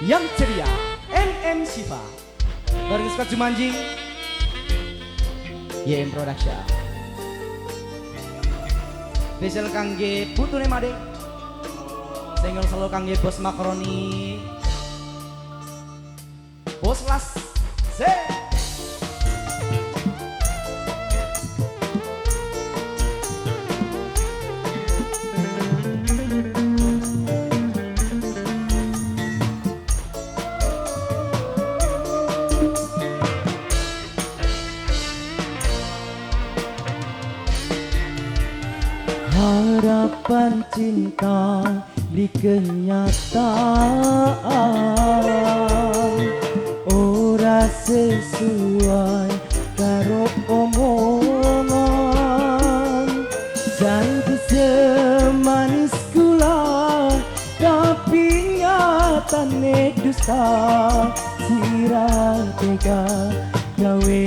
yang ceria MM Shiva bareng Squad Jumanji YM Production. Spesial kangge putune Made, senggol selalu kangge bos makaroni, bos las se. Harapan cinta di kenyataan ora sesuai karo omongan. Janji semanis gula tapi nyatane dusta. Sirah tega gawe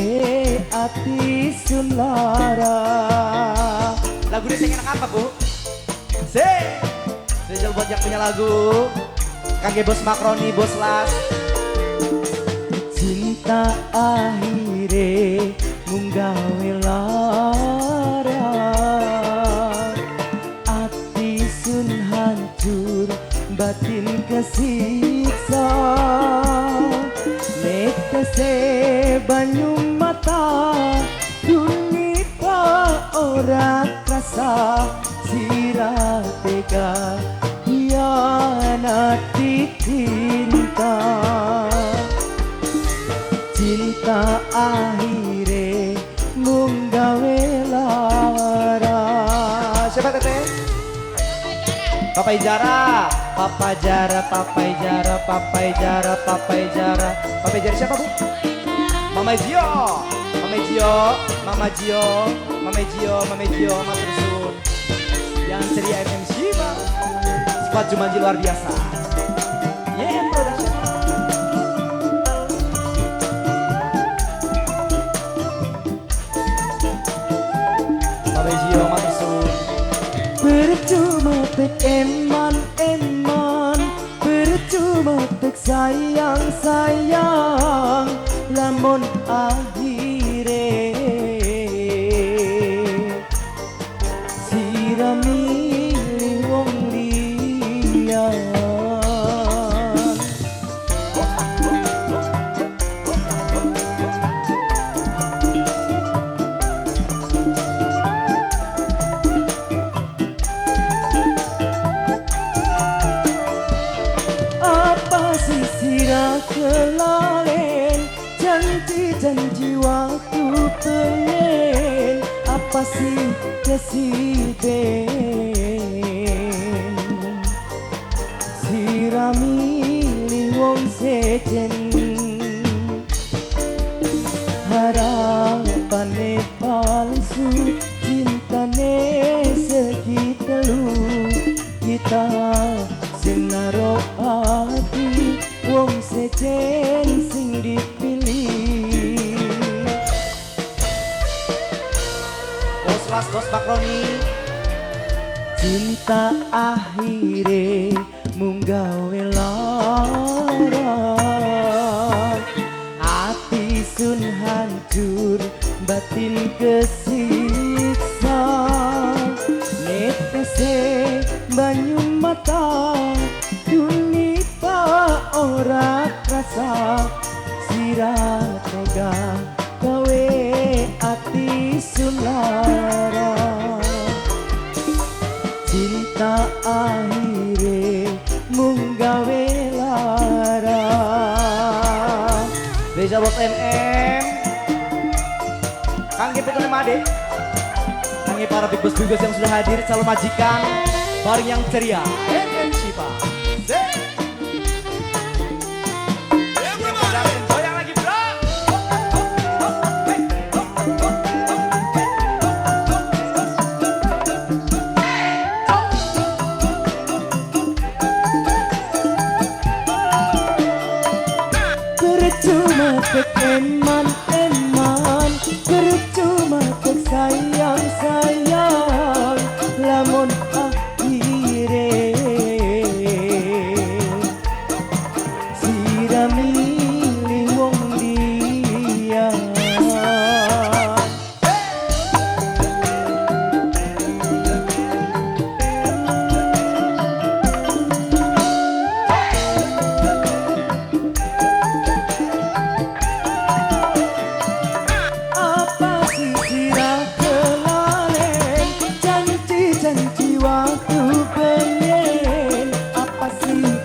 ati sun lara. Lagu ini saya enak apa, Bu? Spesial buat yang punya lagu kangge bos makroni, bos las. Cinta akhire mung gawe lara, ati sun hancur, batin kesiksa. Netese banyu mata, ora rasa sirah tega hianati cinta. Cinta akhire mung gawe lara. Siapa teteh? Papa Ijara, Papa Jara, Papa Ijara, Papa Ijara, Papa Ijara. Papa Ijara siapa, Bu? Mama Jio, Mama Jio, Mama Jio, Mama Jio, Mama Jio, Mas Rusun. Yang ceria MM Shiva, Squad Jumanji luar biasa. YM Production. Mama Jio, Mas Rusun. Percuma tek eman, percuma tek sayang, lamun akhire sira milih wong liya. Apa sih sira kelalen, janji waktu pengen, apa sih kesiden sira milih wong sejen. Harapane palsu, cintane segi telu, kita sing naruh hati wong sejen sing dipilih. Bos las, bos makroni. Cinta akhire mung gawe lara, hati sun hancur, batin kesiksa. Netese banyu mata, dunita ora rasa sirah tega gawe ati sun lara. Cinta akhire mung gawe lara. Spesial bos MM kangge putune Made, kangge para big boss yang sudah hadir, calon majikan bareng yang ceria MM Shiva. Goyang lagi, bro. Percuma tek eman, percuma tek sayang, lamun akhire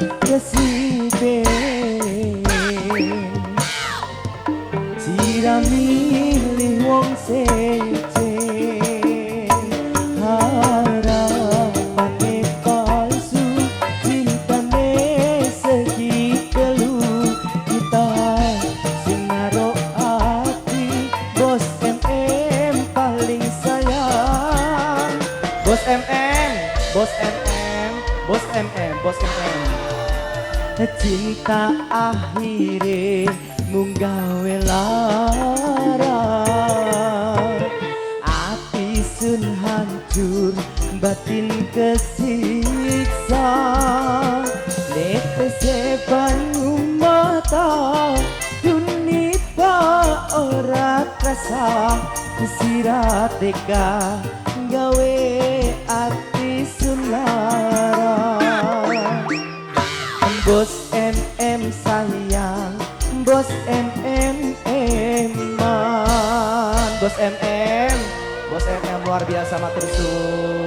kesibe Sira milih wong secen harapane palsu cintane segi telu kita sing naruh hati bos MM paling sayang Bos MM, bos MM, bos MM, bos MM. cinta akhire mung gawe lara ati sun hancur batin kesiksa netese banyu mata dunita ora krasa sira teka gawe ati sun lara Bos MM sayang, Bos MM eman Bos MM luar biasa matur suwun.